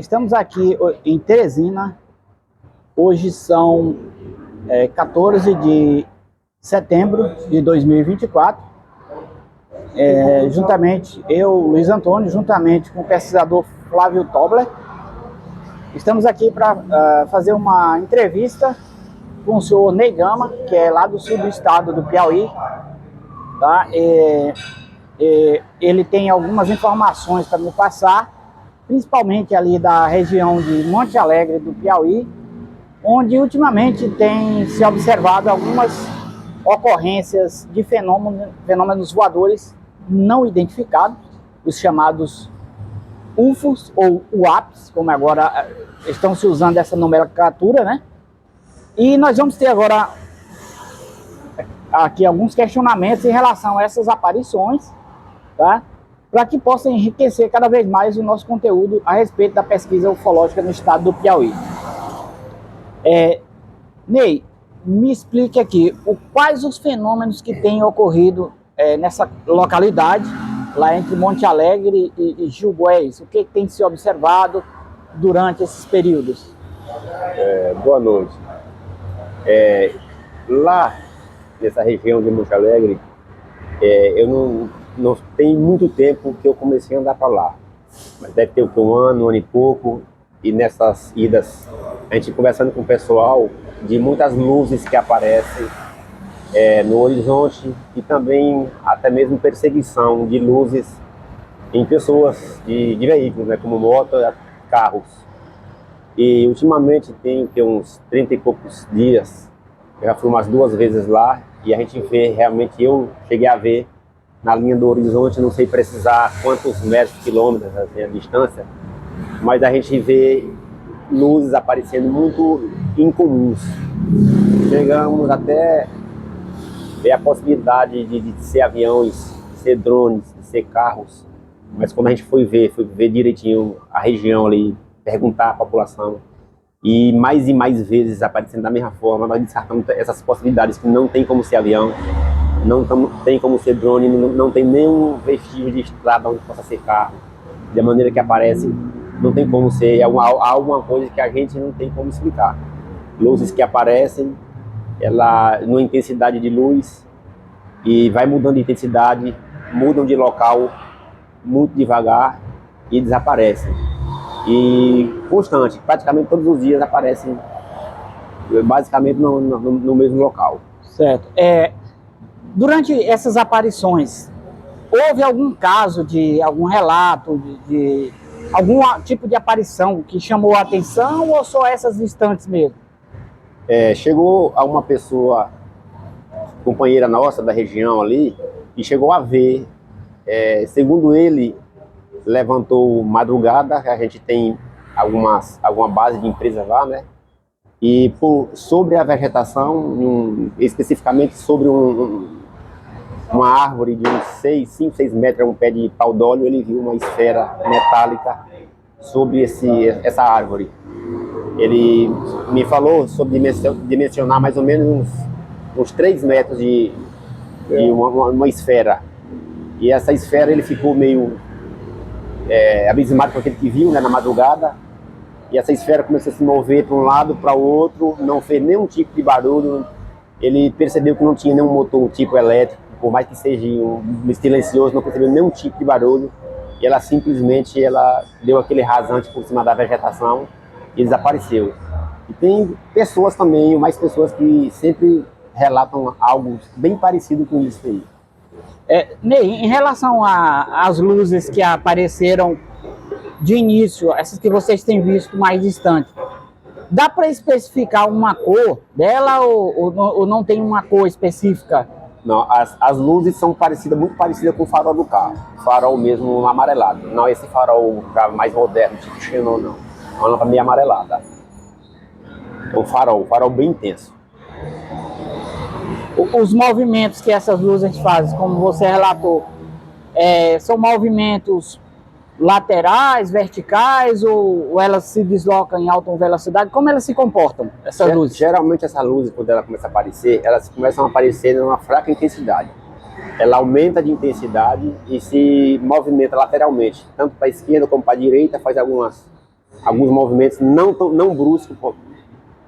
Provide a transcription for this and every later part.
Estamos aqui em Teresina. Hoje são 14 de setembro de 2024. Juntamente, eu, Luiz Antônio, juntamente com o pesquisador Flávio Tobler, estamos aqui para fazer uma entrevista com o senhor Ney Gama, que é lá do sul do estado do Piauí. Tá? Ele tem algumas informações para me passar, principalmente ali da região de Monte Alegre do Piauí, onde ultimamente tem se observado algumas ocorrências de fenômenos voadores não identificados, os chamados UFOs ou UAPs, como agora estão se usando essa nomenclatura, né? E nós vamos ter agora aqui alguns questionamentos em relação a essas aparições, tá? Para que possa enriquecer cada vez mais o nosso conteúdo a respeito da pesquisa ufológica no estado do Piauí. Ney, me explique aqui quais os fenômenos que têm ocorrido nessa localidade, lá entre Monte Alegre e Gilgués. O que tem se observado durante esses períodos? Boa noite. Lá nessa região de Monte Alegre, eu não tem muito tempo que eu comecei a andar para lá, mas deve ter um ano e pouco, e nessas idas, a gente conversando com o pessoal, de muitas luzes que aparecem no horizonte, e também até mesmo perseguição de luzes em pessoas de veículos, né, como moto, carros. E ultimamente tem uns 30 e poucos dias, eu já fui umas 2 vezes lá, e a gente vê realmente, eu cheguei a ver na linha do horizonte, não sei precisar quantos metros, quilômetros assim, a distância, mas a gente vê luzes aparecendo muito incomuns. Chegamos até ver a possibilidade de ser aviões, de ser drones, de ser carros, mas quando a gente foi ver direitinho a região ali, perguntar à população, e mais vezes aparecendo da mesma forma, nós descartamos essas possibilidades, que não tem como ser avião, não tem como ser drone, não tem nenhum vestígio de estrada onde possa ser carro. Da maneira que aparece, não tem como ser alguma coisa que a gente não tem como explicar. Luzes que aparecem, ela numa intensidade de luz, e vai mudando de intensidade, mudam de local muito devagar e desaparecem. E constante, praticamente todos os dias aparecem, basicamente no mesmo local. Certo. Durante essas aparições, houve algum caso de algum relato de algum tipo de aparição que chamou a atenção, ou só essas instantes mesmo? Chegou a uma pessoa, companheira nossa da região ali, e chegou a ver, segundo ele, levantou madrugada, a gente tem alguma base de empresas lá, né? E sobre a vegetação, especificamente sobre uma árvore de uns 5, 6 metros, um pé de pau d'óleo, ele viu uma esfera metálica sobre essa árvore. Ele me falou sobre dimensionar mais ou menos uns 3 metros de uma esfera. E essa esfera, ele ficou meio abismado com aquele que viu, né, na madrugada. E essa esfera começou a se mover para um lado, para o outro, não fez nenhum tipo de barulho. Ele percebeu que não tinha nenhum motor tipo elétrico, por mais que seja silencioso, não percebeu nenhum tipo de barulho. E ela simplesmente deu aquele rasante por cima da vegetação e desapareceu. E tem pessoas também, mais pessoas que sempre relatam algo bem parecido com isso aí. Ney, em relação às luzes que apareceram de início, essas que vocês têm visto mais distante, dá para especificar uma cor dela ou não tem uma cor específica? Não, as luzes são muito parecidas com o farol do carro, farol mesmo amarelado, não esse farol mais moderno, tipo Xenon, não, uma lâmpada meio amarelada. O farol bem intenso. Os movimentos que essas luzes fazem, como você relatou, são movimentos laterais, verticais, ou elas se deslocam em alta velocidade? Como elas se comportam, essas luzes? Geralmente essas luzes, quando ela começa a aparecer, elas começam a aparecer numa fraca intensidade. Ela aumenta de intensidade e se movimenta lateralmente, tanto para a esquerda como para a direita, faz algumas alguns movimentos não bruscos,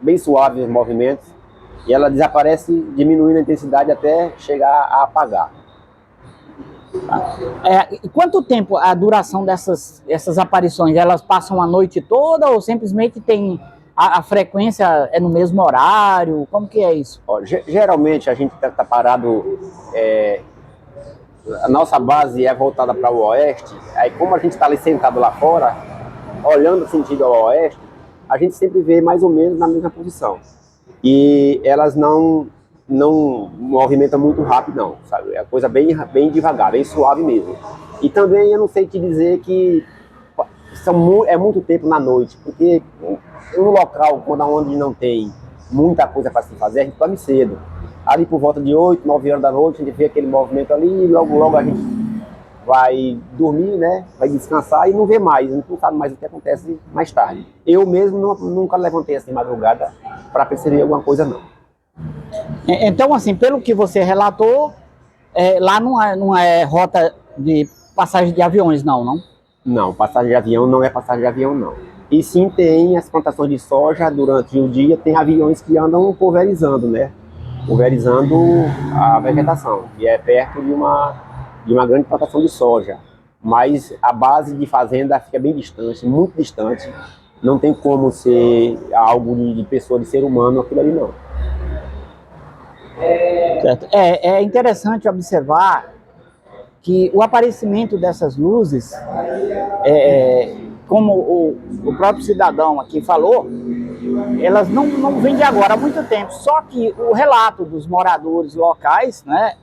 bem suaves os movimentos, e ela desaparece diminuindo a intensidade até chegar a apagar. E quanto tempo a duração dessas aparições? Elas passam a noite toda ou simplesmente tem a frequência é no mesmo horário? Como que é isso? Ó, geralmente a gente está parado, a nossa base é voltada para o oeste, aí como a gente está ali sentado lá fora, olhando sentido ao oeste, a gente sempre vê mais ou menos na mesma posição. E elas não movimenta muito rápido, não, sabe? É coisa bem devagar, bem suave mesmo. E também eu não sei te dizer que é muito tempo na noite, porque um local onde não tem muita coisa para se fazer, a gente dorme cedo. Ali por volta de 8, 9 horas da noite, a gente vê aquele movimento ali e logo a gente vai dormir, né? Vai descansar e não vê mais, não sabe mais o que acontece mais tarde. Eu mesmo nunca levantei assim madrugada para perceber alguma coisa, não. Então, assim, pelo que você relatou, lá não é rota de passagem de aviões, não? Não, passagem de avião não é passagem de avião, não. E sim tem as plantações de soja durante o dia, tem aviões que andam pulverizando, né? Pulverizando a vegetação, que é perto de uma grande plantação de soja. Mas a base de fazenda fica bem distante, muito distante. Não tem como ser algo de pessoa, de ser humano, aquilo ali não. Certo. É interessante observar que o aparecimento dessas luzes, como o próprio cidadão aqui falou, elas não vêm de agora há muito tempo. Só que o relato dos moradores locais, né,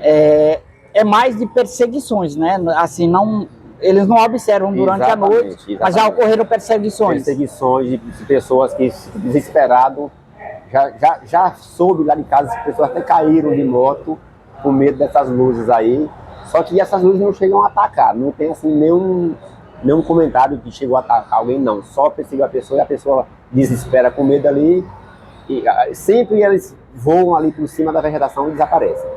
é mais de perseguições, né? Assim, eles não observam durante a noite, mas já ocorreram perseguições. Perseguições de pessoas que, desesperado, já soube lá de casa, as pessoas até caíram de moto com medo dessas luzes aí. Só que essas luzes não chegam a atacar, não tem assim nenhum comentário que chegou a atacar alguém, não. Só perseguiu a pessoa e a pessoa desespera com medo ali. E sempre eles voam ali por cima da vegetação e desaparecem.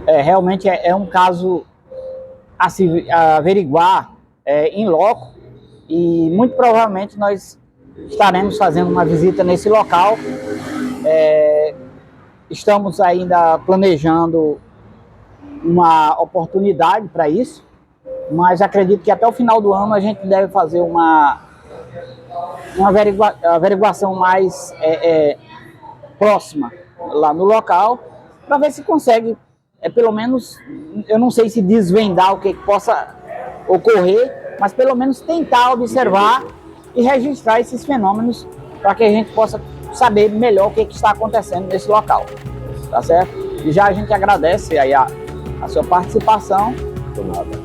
Realmente é um caso a se averiguar em loco, e muito provavelmente nós estaremos fazendo uma visita nesse local. Estamos ainda planejando uma oportunidade para isso, mas acredito que até o final do ano a gente deve fazer uma averiguação mais próxima lá no local, para ver se consegue, pelo menos, eu não sei se desvendar o que possa ocorrer, mas pelo menos tentar observar e registrar esses fenômenos para que a gente possa saber melhor o que está acontecendo nesse local, tá certo? E já a gente agradece aí a sua participação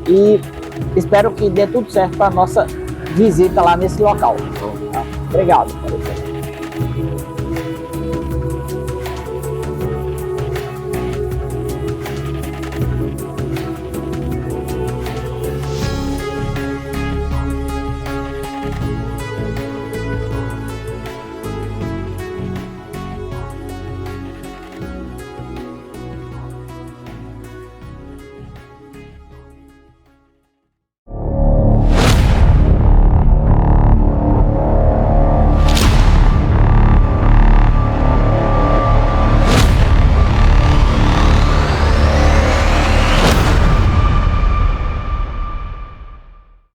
e espero que dê tudo certo para a nossa visita lá nesse local. Obrigado.